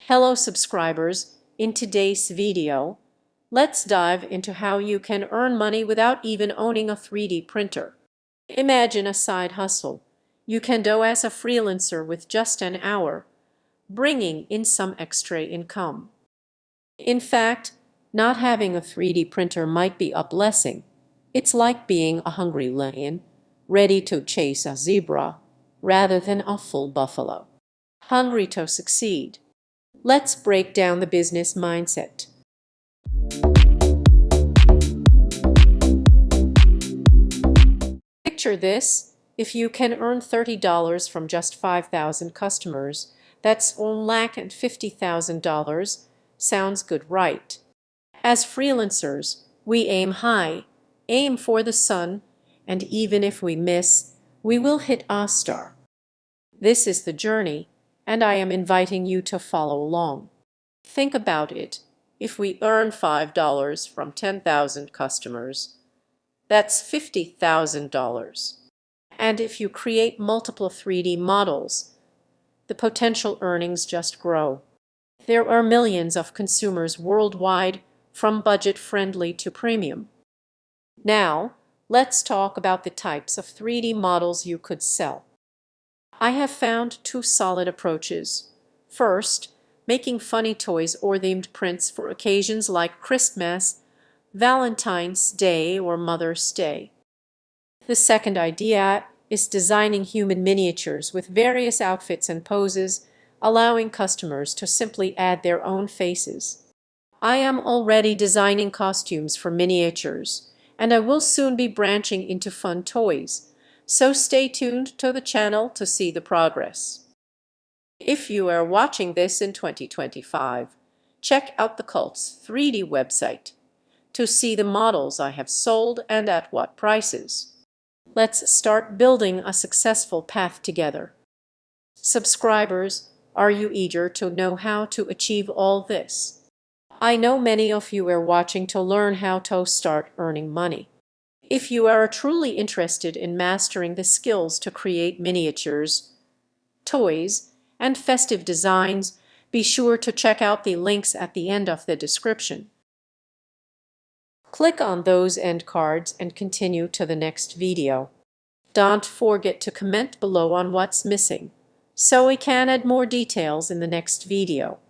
Hello subscribers, in today's video, let's dive into how you can earn money without even owning a 3D printer. Imagine a side hustle you can do as a freelancer with just an hour, bringing in some extra income. In fact, not having a 3D printer might be a blessing. It's like being a hungry lion, ready to chase a zebra, rather than a full buffalo, hungry to succeed. Let's break down the business mindset. Picture this: if you can earn $30 from just 5,000 customers, that's $1,50,000. Sounds good, right? As freelancers, we aim high, aim for the sun, and even if we miss, we will hit a star. This is the journey, and I am inviting you to follow along. Think about it. If we earn $5 from 10,000 customers, that's $50,000. And if you create multiple 3D models, the potential earnings just grow. There are millions of consumers worldwide, from budget-friendly to premium. Now, let's talk about the types of 3D models you could sell. I have found two solid approaches. First, making funny toys or themed prints for occasions like Christmas, Valentine's Day, or Mother's Day. The second idea is designing human miniatures with various outfits and poses, allowing customers to simply add their own faces. I am already designing costumes for miniatures, and I will soon be branching into fun toys, so stay tuned to the channel to see the progress. If you are watching this in 2025, check out the Cult's 3D website to see the models I have sold and at what prices. Let's start building a successful path together. Subscribers, are you eager to know how to achieve all this? I know many of you are watching to learn how to start earning money. If you are truly interested in mastering the skills to create miniatures, toys, and festive designs, be sure to check out the links at the end of the description. Click on those end cards and continue to the next video. Don't forget to comment below on what's missing, so we can add more details in the next video.